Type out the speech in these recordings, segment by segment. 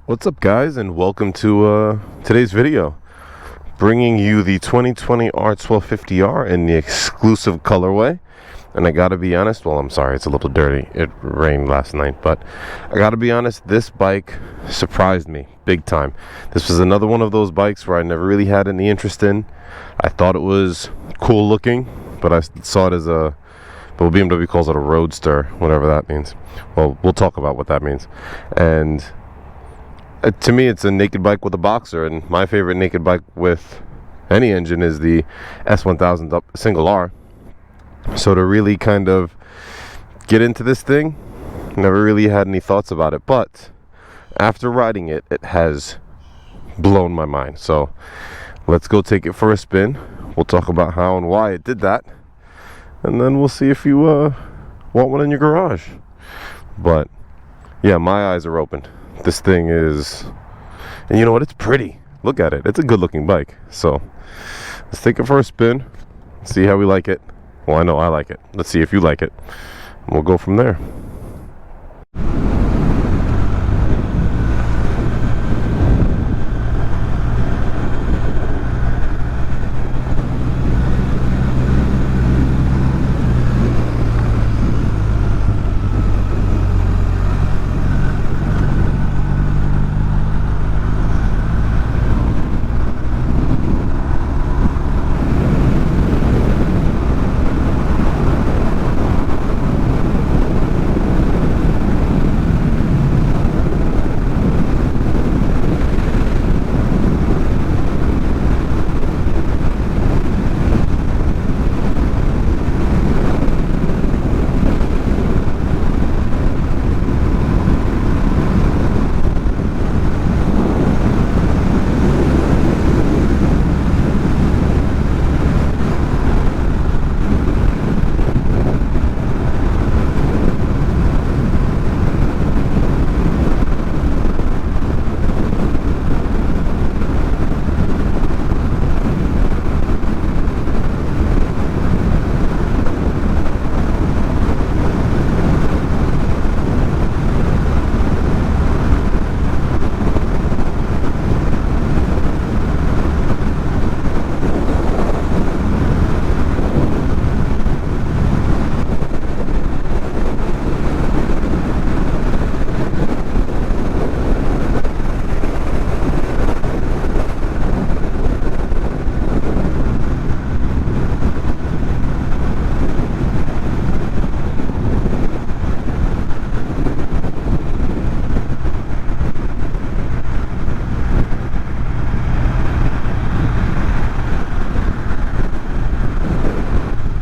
What's up, guys, and welcome to today's video, bringing you the 2020 R1250R in the exclusive colorway. And I gotta be honest, well, I'm sorry, it's a little dirty, it rained last night, but I gotta be honest, this bike surprised me big time. This was another one of those bikes where I never really had any interest in. I thought it was cool looking, but I saw it as a, well, BMW calls it a Roadster, whatever that means. Well, we'll talk about what that means. And to me, it's a naked bike with a boxer, and my favorite naked bike with any engine is the S1000 single R. So to really kind of get into this thing, never really had any thoughts about it, but after riding it, it has blown my mind. So let's go take it for a spin. We'll talk about how and why it did that, and then we'll see if you want one in your garage. But yeah, my eyes are open. This thing is, and you know what, it's pretty. Look at it, it's a good looking bike. So let's take it for a spin, see how we like it. Well, I know I like it. Let's see if you like it, and we'll go from there.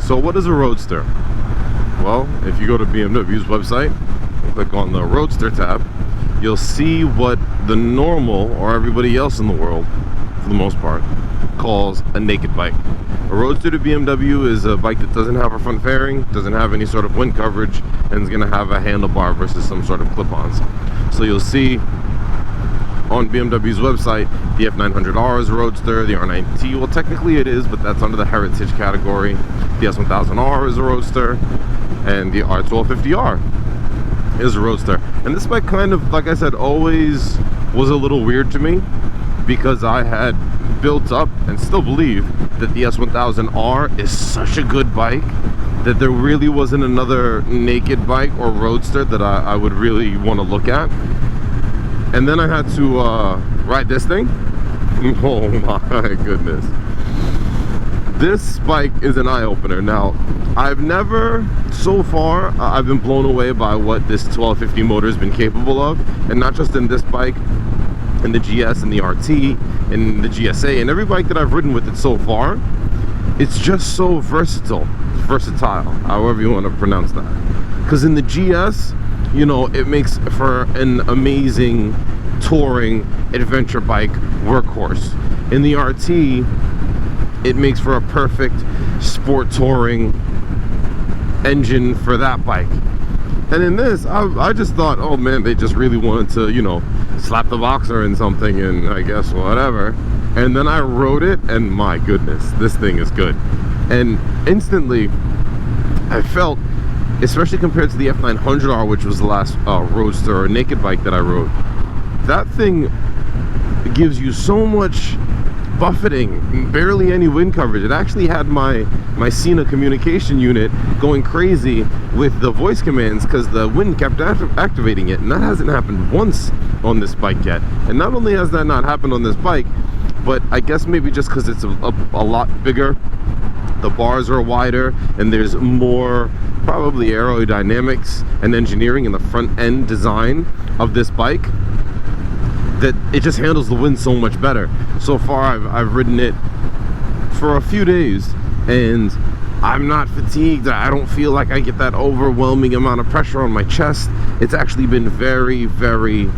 So what is a Roadster? Well, if you go to BMW's website, click on the Roadster tab, you'll see what the normal, or everybody else in the world, for the most part, calls a naked bike. A Roadster to BMW is a bike that doesn't have a front fairing, doesn't have any sort of wind coverage, and is going to have a handlebar versus some sort of clip-ons. So you'll see on BMW's website, the F900R is a Roadster, the R9T, well, technically it is, but that's under the heritage category. The S1000R is a Roadster, and the R1250R is a Roadster. And this bike kind of, like I said, always was a little weird to me, because I had built up and still believe that the S1000R is such a good bike that there really wasn't another naked bike or Roadster that I would really want to look at. And then I had to ride this thing. Oh my goodness. This bike is an eye-opener. Now, I've never, so far, I've been blown away by what this 1250 motor has been capable of. And not just in this bike, in the GS and the RT, and the GSA, and every bike that I've ridden with it so far. It's just so versatile, however you want to pronounce that. Because in the GS, you know, it makes for an amazing touring adventure bike workhorse. In the RT, it makes for a perfect sport touring engine for that bike. And in this, I just thought, oh man, they just really wanted to, you know, slap the boxer in something, and I guess whatever. And then I rode it, and my goodness, this thing is good. And instantly, I felt, especially compared to the F900R, which was the last Roadster or naked bike that I rode, that thing gives you so much buffeting, barely any wind coverage. It actually had my Cena communication unit going crazy with the voice commands because the wind kept activating it, and that hasn't happened once on this bike yet. And not only has that not happened on this bike, but I guess maybe just because it's a lot bigger, the bars are wider, and there's more probably aerodynamics and engineering in the front end design of this bike, that it just handles the wind so much better. So far I've ridden it for a few days and I'm not fatigued. I don't feel like I get that overwhelming amount of pressure on my chest. It's actually been very, very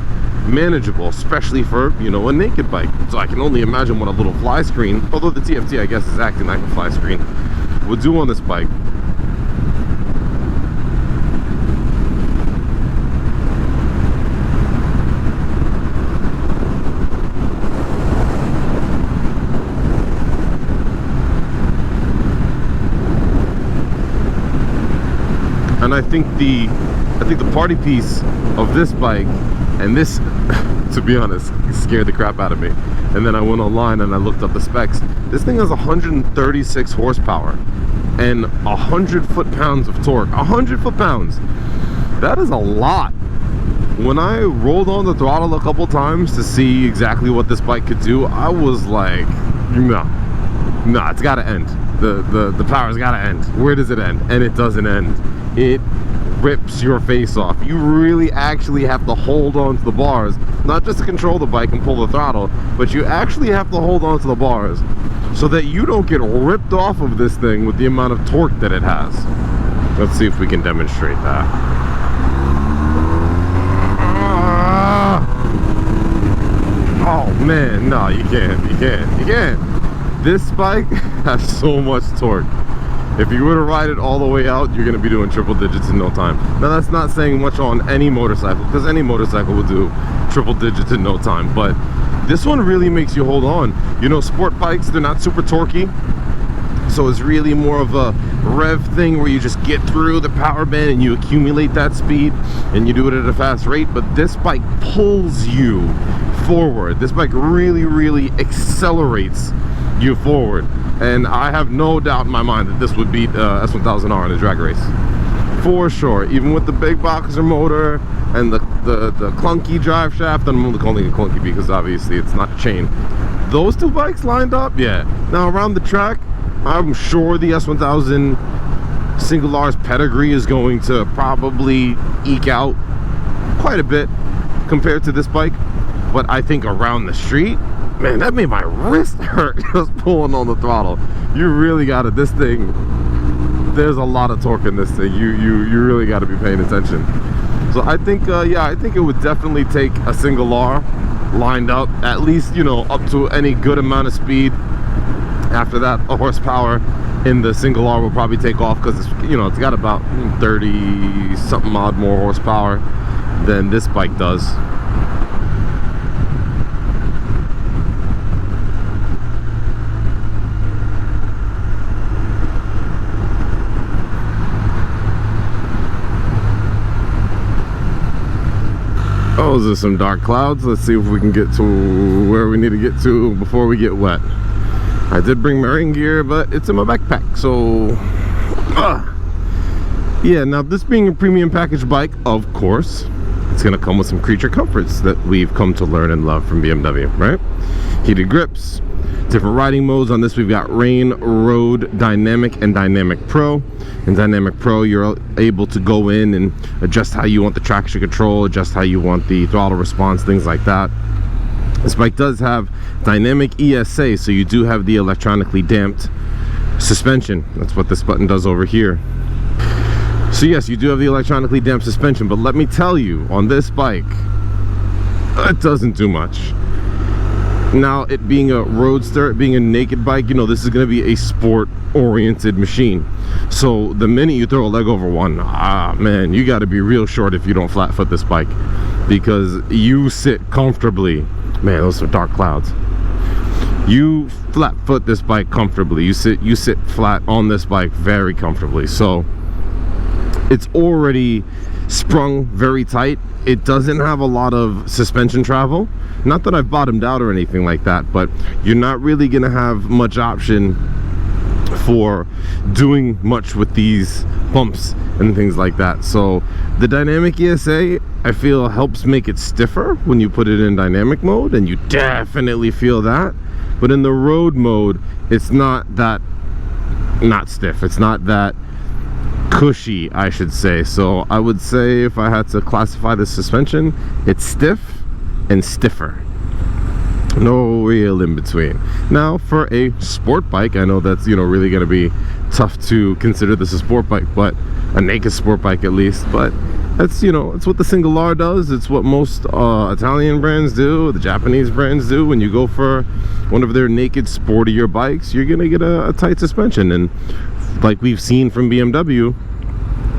manageable, especially for, you know, a naked bike. So I can only imagine what a little fly screen, although the TFT I guess is acting like a fly screen, would do on this bike. And I think the party piece of this bike, and this, to be honest, scared the crap out of me. And then I went online and I looked up the specs. This thing has 136 horsepower and 100 foot-pounds of torque. 100 foot-pounds. That is a lot. When I rolled on the throttle a couple times to see exactly what this bike could do, I was like, no, it's got to end. The power's got to end. Where does it end? And it doesn't end. It rips your face off. You really actually have to hold on to the bars, not just to control the bike and pull the throttle, but you actually have to hold on to the bars so that you don't get ripped off of this thing with the amount of torque that it has. Let's see if we can demonstrate that. Oh man, no, you can't. This bike has so much torque. If you were to ride it all the way out, you're going to be doing triple digits in no time. Now, that's not saying much on any motorcycle, because any motorcycle will do triple digits in no time. But this one really makes you hold on. You know, sport bikes, they're not super torquey. So it's really more of a rev thing where you just get through the power band and you accumulate that speed and you do it at a fast rate. But this bike pulls you forward. This bike really, really accelerates you forward. And I have no doubt in my mind that this would beat S1000R in a drag race for sure, even with the big boxer motor and the clunky drive shaft. And I'm only calling it clunky because obviously it's not a chain. Those two bikes lined up, yeah. Now around the track, I'm sure the S1000 Single R's pedigree is going to probably eke out quite a bit compared to this bike, but I think around the street, man, that made my wrist hurt just pulling on the throttle. You really got it. This thing, there's a lot of torque in this thing. You really got to be paying attention. So I think, yeah, I think it would definitely take a Single R lined up, at least, you know, up to any good amount of speed. After that, a horsepower in the Single R will probably take off because it's, you know, it's got about 30 something odd more horsepower than this bike does. Oh, there's some dark clouds. Let's see if we can get to where we need to get to before we get wet. I did bring my rain gear, but it's in my backpack, so yeah. Now, this being a premium package bike, of course, it's gonna come with some creature comforts that we've come to learn and love from BMW, right? Heated grips, different riding modes. On this, we've got Rain, Road, Dynamic, and Dynamic Pro. In Dynamic Pro, you're able to go in and adjust how you want the traction control, adjust how you want the throttle response, things like that. This bike does have dynamic ESA, so you do have the electronically damped suspension. That's what this button does over here. So yes, you do have the electronically damped suspension, but let me tell you, on this bike, it doesn't do much. Now, it being a roadster, it being a naked bike, you know, this is going to be a sport-oriented machine. So the minute you throw a leg over one, man, you got to be real short if you don't flat foot this bike, because you sit comfortably. Man, those are dark clouds. You flat foot this bike comfortably. You sit flat on this bike very comfortably. So it's already sprung very tight it doesn't have a lot of suspension travel. Not that I've bottomed out or anything like that, but you're not really gonna have much option for doing much with these bumps and things like that. So the dynamic ESA, I feel, helps make it stiffer when you put it in dynamic mode, and you definitely feel that. But in the road mode, it's not stiff, it's not that cushy, I should say. So I would say, if I had to classify the suspension, it's stiff and stiffer. No real in between. Now, for a sport bike, I know that's, you know, really going to be tough to consider this a sport bike, but a naked sport bike at least. But that's, you know, it's what the single R does. It's what most Italian brands do, the Japanese brands do. When you go for one of their naked sportier bikes, you're gonna get a tight suspension. And like we've seen from BMW,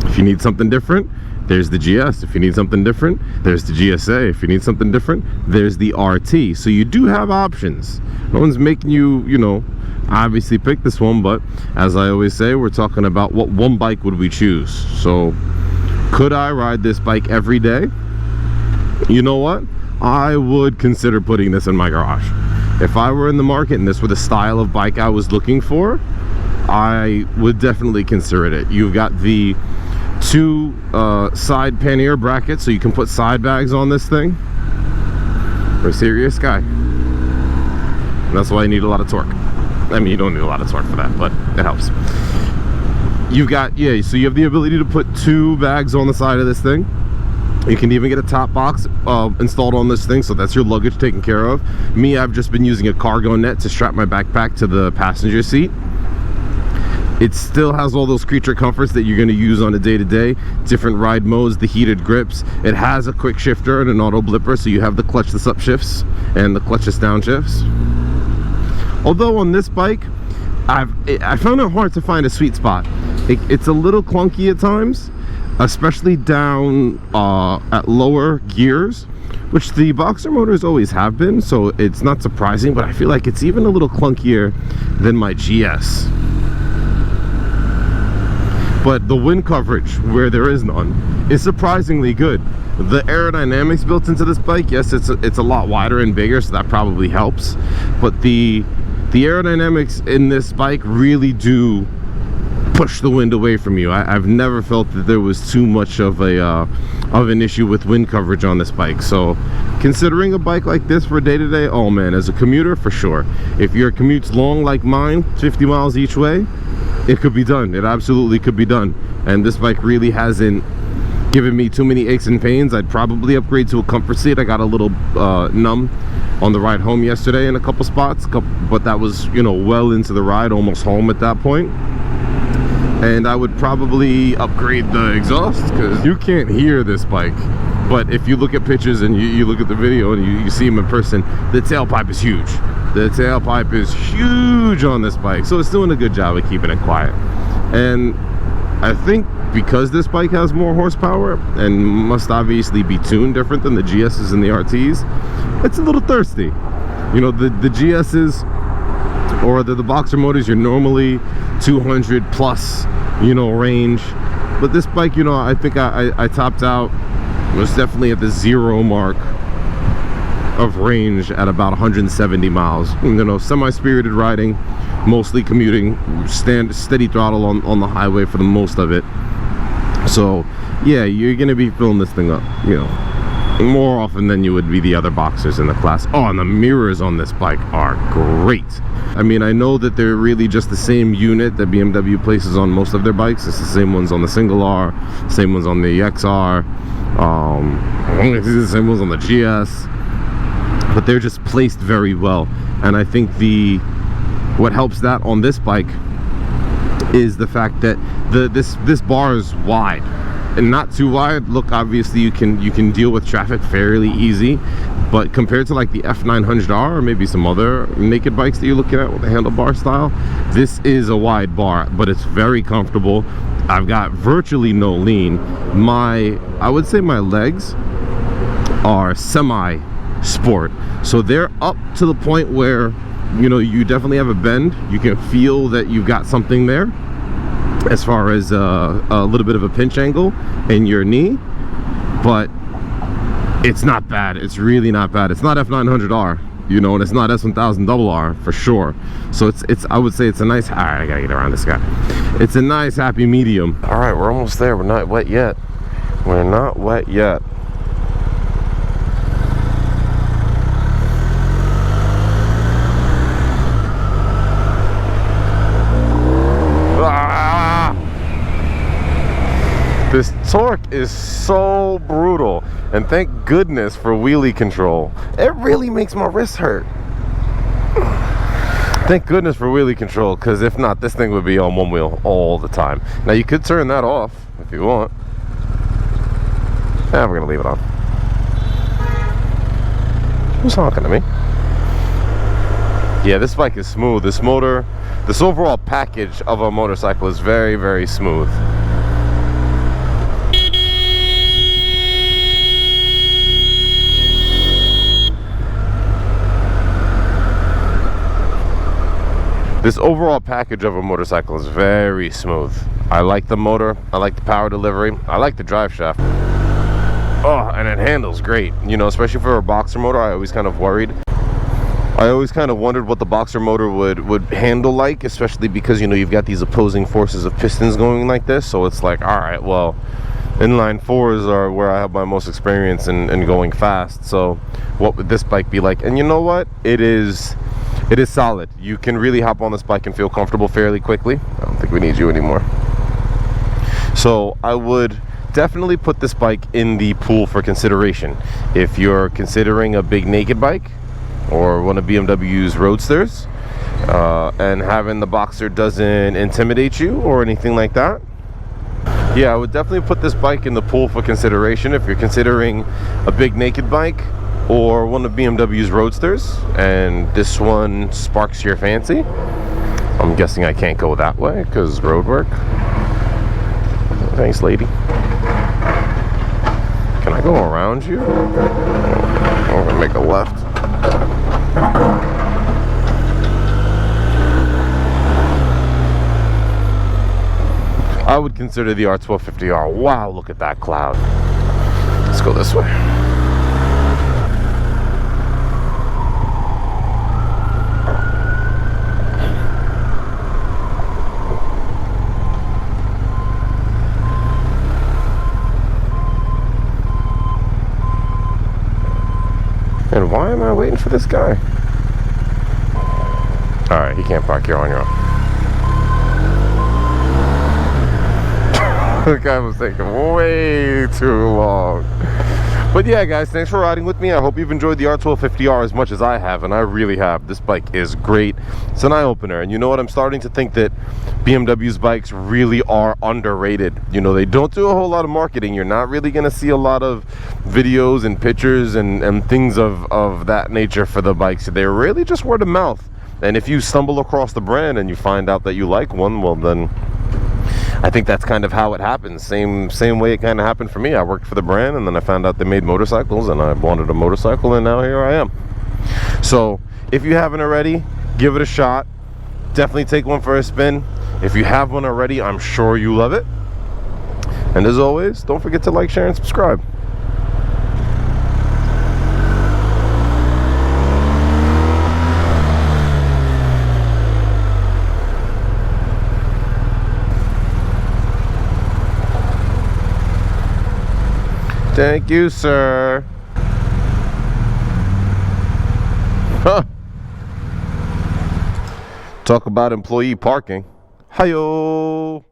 if you need something different, there's the GS. If you need something different, there's the GSA. If you need something different, there's the RT. So you do have options. No one's making you, you know, obviously pick this one, but as I always say, we're talking about what one bike would we choose. So could I ride this bike every day? You know what? I would consider putting this in my garage. If I were in the market and this were the style of bike I was looking for, I would definitely consider it. You've got the two side pannier brackets, so you can put side bags on this thing. For a serious guy. And that's why you need a lot of torque. I mean, you don't need a lot of torque for that, but it helps. You've got, yeah, so you have the ability to put two bags on the side of this thing. You can even get a top box installed on this thing, so that's your luggage taken care of. Me, I've just been using a cargo net to strap my backpack to the passenger seat. It still has all those creature comforts that you're going to use on a day-to-day, different ride modes, the heated grips. It has a quick shifter and an auto blipper, so you have the clutchless up shifts and the clutchless down shifts. Although on this bike, I found it hard to find a sweet spot. It's a little clunky at times, especially down at lower gears, which the Boxer motors always have been, so it's not surprising, but I feel like it's even a little clunkier than my GS. But the wind coverage, where there is none, is surprisingly good. The aerodynamics built into this bike, yes, it's a lot wider and bigger, so that probably helps. But the aerodynamics in this bike really do push the wind away from you. I've never felt that there was too much of an issue with wind coverage on this bike. So considering a bike like this for day-to-day, oh man, as a commuter, for sure. If your commute's long like mine, 50 miles each way, it could be done. It absolutely could be done. And this bike really hasn't given me too many aches and pains. I'd probably upgrade to a comfort seat. I got a little numb on the ride home yesterday in a couple spots, but that was, you know, well into the ride, almost home at that point. And I would probably upgrade the exhaust, because you can't hear this bike, but if you look at pictures and you look at the video and you see them in person, the tailpipe is huge. The tailpipe is huge on this bike, so it's doing a good job of keeping it quiet. And I think because this bike has more horsepower and must obviously be tuned different than the GS's and the RTs, it's a little thirsty. You know, the GS's or the Boxer motors, you're normally 200 plus, you know, range. But this bike, you know, I think I topped out, was definitely at the 0 mark of range at about 170 miles. You know, semi-spirited riding, mostly commuting, steady throttle on the highway for the most of it. So yeah, you're gonna be filling this thing up, you know, more often than you would be the other Boxers in the class. Oh, and the mirrors on this bike are great. I mean, I know that they're really just the same unit that BMW places on most of their bikes. It's the same ones on the single R, same ones on the XR, the same ones on the GS, but they're just placed very well. And I think what helps that on this bike is the fact that this bar is wide and not too wide. Look, obviously you can deal with traffic fairly easy, but compared to like the F900R or maybe some other naked bikes that you're looking at with the handlebar style, this is a wide bar, but it's very comfortable. I've got virtually no lean. I would say my legs are semi sport, so they're up to the point where, you know, you definitely have a bend. You can feel that you've got something there as far as a little bit of a pinch angle in your knee, but it's not bad. It's really not bad. It's not F900R, you know, and it's not S1000RR for sure. So it's I would say it's a nice, all right, I gotta get around this guy. It's a nice happy medium. All right, we're almost there. We're not wet yet. We're not wet yet. This torque is so brutal, and thank goodness for wheelie control. It really makes my wrist hurt. Thank goodness for wheelie control, because if not, this thing would be on one wheel all the time. Now you could turn that off if you want. We're gonna leave it on. Who's honking to me? Yeah, this bike is smooth. This motor, this overall package of a motorcycle is very, very smooth. This overall package of a motorcycle is very smooth. I like the motor, I like the power delivery, I like the drive shaft. Oh, and it handles great. You know, especially for a boxer motor, I always kind of worried. I always kind of wondered what the boxer motor would handle like, especially because, you know, you've got these opposing forces of pistons going like this. So it's like, all right, well, inline fours are where I have my most experience in going fast. So what would this bike be like? And you know what? It is solid. You can really hop on this bike and feel comfortable fairly quickly. I don't think we need you anymore. So I would definitely put this bike in the pool for consideration. If you're considering a big naked bike or one of BMW's Roadsters, and having the Boxer doesn't intimidate you or anything like that, yeah, I would definitely put this bike in the pool for consideration. If you're considering a big naked bike or one of BMW's Roadsters and this one sparks your fancy, I'm guessing I can't go that way because road work. Thanks, lady. Can I go around you? I'm gonna make a left. I would consider the R1250R. Wow, look at that cloud. Let's go this way. And why am I waiting for this guy? Alright, he can't park here on your own. The guy was taking way too long. But yeah, guys, thanks for riding with me. I hope you've enjoyed the R1250R as much as I have, and I really have. This bike is great. It's an eye-opener, and you know what? I'm starting to think that BMW's bikes really are underrated. You know, they don't do a whole lot of marketing. You're not really going to see a lot of videos and pictures and things of that nature for the bikes. They're really just word of mouth. And if you stumble across the brand and you find out that you like one, well, then I think that's kind of how it happens. Same way it kind of happened for me. I worked for the brand, and then I found out they made motorcycles, and I wanted a motorcycle, and now here I am. So if you haven't already, give it a shot. Definitely take one for a spin. If you have one already, I'm sure you love it. And as always, don't forget to like, share, and subscribe. Thank you, sir. Huh. Talk about employee parking. Hi-yo.